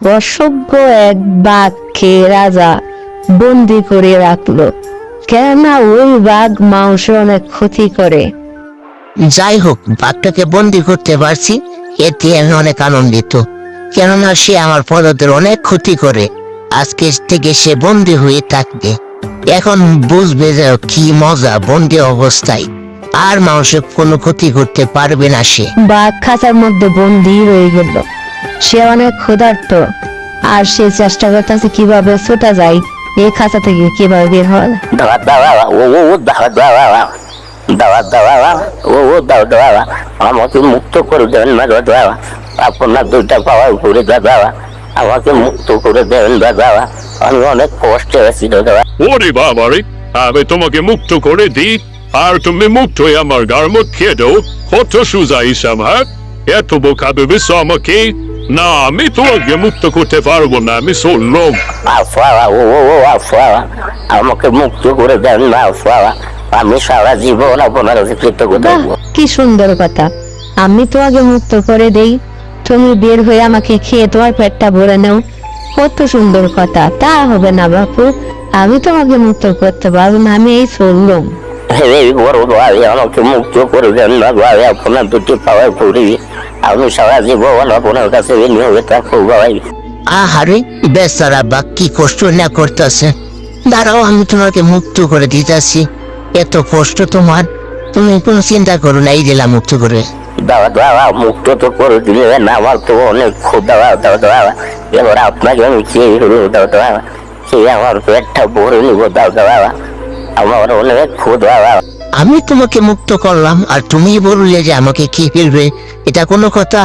অসভ্য এক বাঘকে রাজা বন্দি করে রাখলো, কেননা ওই বাঘ মানুষের অনেক ক্ষতি করে। যাই হোক, বাঘটাকে বন্দি করতে পারছি, এতে আমি অনেক আনন্দিত। কেননা সে আমার প্রজাদের অনেক ক্ষতি করে। আজকে থেকে সে বন্দি হয়ে থাকবে। এখন বুঝবে যে কি মজা বন্দি অবস্থায়, আর মানুষের কোনো ক্ষতি করতে পারবে না সে। বাঘ খাঁচার মধ্যে বন্দি রয়ে গেল। সে অনেক ক্ষুধার্ত, আর সে চেষ্টা করতেছে কিভাবে ছোটা যায়, এই খাঁচা থেকে কিভাবে বের হয়। দাওয়া দাওয়া ও ও দাওয়া দাওয়া দাওয়া দাওয়া ও ও দাওয়া দাওয়া আমাকে মুক্ত করে দেন না দাওয়া, আপনার দুইটা পাওয়ার উপরে দাওয়া, আমাকে মুক্ত করে দেন দাওয়া, আমি অনেক কষ্টে আছি দাওয়া। ওরে বাবা রে, আমি তোমাকে মুক্ত করে দিই, আর তুমি মুক্ত হয়ে আমার গার্মত খেয়ে দাও। কত সোজা হিসাব, হ্যাঁ? এত বোকা ভেবেছো আমাকে? না, আমি তোমাকে মুক্ত করতে পারবো না, আমি চললাম। আফাওয়া ও ও আফাওয়া, আমাকে মুক্ত করে দেন না আফাওয়া, আমি সারা জীবন আপনার কাছে কৃতজ্ঞ বাহ, থাকবো। কি সুন্দর কথা। আমি তোমাকে মুক্ত করে দেই, তুমি বের হয়ে আমাকে খেয়ে তোমার পেটটা ভরে নাও। কত সুন্দর কথা। তা হবে না বাপু, আমি তোমাকে মুক্ত করতে পারবো না, আমি এই চললাম। এই বড় ভাই, আমাকে মুক্ত করে দেন না ভাই, আপনার দুটি পাওয়ার পড়ি, আমি সারা জীবন আপনার কাছে নিয়ে থাকবো ভাই। আহারে, বেচারা বাঘ কি কষ্ট না করতেছে। দাঁড়াও, আমি তোমাকে মুক্ত করে দিতেছি। এত কষ্ট তোমার, তুমি কোনো চিন্তা করো না, এই দিলাম মুক্ত করে। দাওয়া দাওয়া মুক্ত তো করে দিলেন, আমার তো অনেক ক্ষুধা দাওয়া দাওয়া, এবার আপনাকে আমি খেয়ে হলো দাওয়া দাওয়া, খেয়ে আমার পেটটা ভরে নিবো দাওয়া দাওয়া, আমার অনেক ক্ষুধা। আমি তোমাকে মুক্ত করলাম, আর তুমি বললে যে আমাকে খেয়ে ফেলবে, এটা কোনো কথা?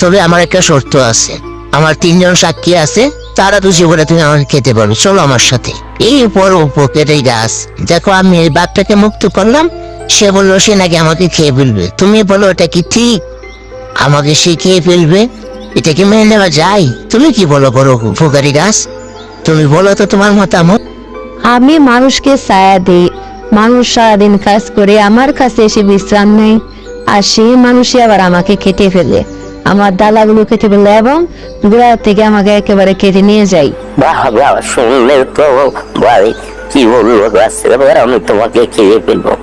তবে আমার একটা শর্ত আছে, আমার 3 জন সাক্ষী আছে, তারা তো জীবনে তুমি আমাকে খেতে পারবে। চলো আমার সাথে। এই বড় উপকের এই গাছ দেখো, আমি এই বাঘটাকে মুক্ত করলাম, সে বললো সে নাকি আমাকে খেয়ে ফেলবে। তুমি বলো এটা কি ঠিক? আমাকে সে খেয়ে ফেলবে, এটা কি মেনে নেওয়া যায়? তুমি কি বলো বড় উপকারী গাছ? তুমি বলো তো তোমার মতামত। আমি মানুষকে ছায়া দিই, মানুষ সারাদিন কাজ করে আমার কাছে এসে বিশ্রাম নেয়, আর সেই মানুষই আবার আমাকে কেটে ফেলে, আমার ডালাগুলো কেটে ফেলে এবং গোড়া থেকে আমাকে একেবারে কেটে নিয়ে যায়। বাহ বাহ, শুনলে তো ভাই কি বলবো গাছ, এবার আমি তোমাকে খেয়ে ফেলবো,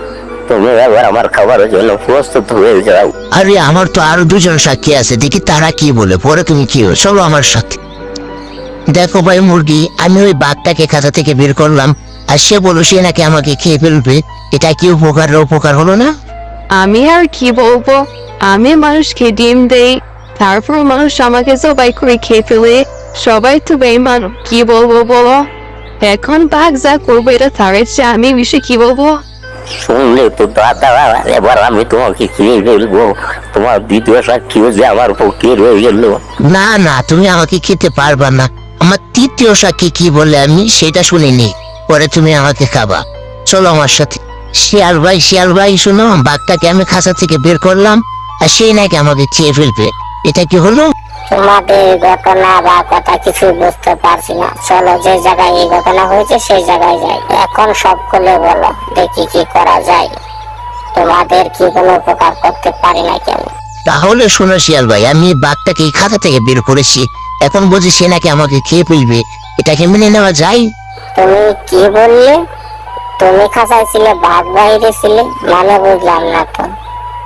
তুমি এবার আমার খাবারের জন্য প্রস্তুত হয়ে যাও। আরে আমার তো আরো 2 জন সাক্ষী আছে, দেখি তারা কি বলে, পরে তুমি কি হো। চলো আমার সাথে। দেখো ভাই মুরগি, আমি ওই বাঘটাকে খাঁচা থেকে বের করলাম, আর সে বললো সে নাকি আমাকে খেয়ে ফেলবে। এটা কি উপকার হলো না? আমি আর কি বলবো, আমি মানুষকে ডিম দেই, তারপর মানুষ আমাকে জবাই করে খেয়ে ফেলে, সবাই তো বেইমান। কি বলবো বলো? এখন বাঘ যা করবো এটা তার চেয়ে আমি বেশি কি বলবো? শুনলে তো দাদা, এবার আমি তোমাকে খেয়ে ফেলবো, তোমার দ্বিতীয় সাক্ষীও যে আমার পক্ষে রয়ে গেল। না না, তুমি আমাকে খেতে পারবা না। আমার 3য় সাক্ষী কি বলে আমি সেটা শুনিনি, পরে তুমি আমাকে খাবা। চলো আমার সাথে। শিয়াল ভাই শোনো, বাঘটাকে আমি খাঁচা থেকে বের করলাম, আর সেই নাকি আমাকে খেয়ে ফেলবে। এটা কি হলো? তোমাদের ঘটনা বা কথা কিছু বুঝতে পারছি না, চলো যে জায়গায় এই ঘটনা হয়েছে সেই জায়গায় যাই। এখন সব খুলে বলো, দেখি কি করা যায়, তোমাদের কি কোনো উপকার করতে পারি না কেন। তাহলে শোনো শিয়াল ভাই, আমি বাঘটাকে এই খাঁচা থেকে বের করেছি, এখন বুঝি সে নাকি আমাকে খেয়ে ফেলবে। এটাকে মেনে নেওয়া যায়? তুমি কি বললে? তুমি খাঁচায় ছিলে, বাঘ বাইরে ছিলে, মানে বুঝলাম না তো।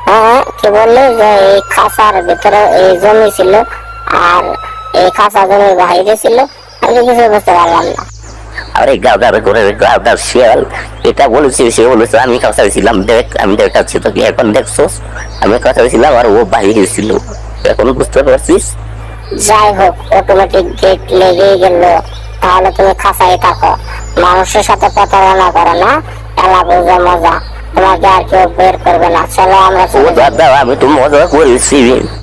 হ্যাঁ, কি বললে যে এই খাঁচার ভিতরে এই জমি ছিল, আর এই খাঁচা জমি বাইরে ছিল? আমি কিছু বুঝতে পারলাম না। আরে গাদার করে গাদার শিয়াল, এটা বলেছি, সে বলেছে আমি কাছাই ছিলাম, দেখ আমি দেখাচ্ছি তোকে, এখন দেখছোস আমি কাছাই ছিলাম আর ও বাইরে ছিল, এখন বুঝতে পারছিস? যাই হোক, অটোমেটিক গেট লেগেই গেল, তাহলে তুমি খাঁচাই থাকো, মানুষের সাথে প্রতারণা করো না, এলা বুঝে মজা, তোমাকে আর কেউ বের করবে না। চলো আমরা ও দাদা, আমি তো মজা করেছি।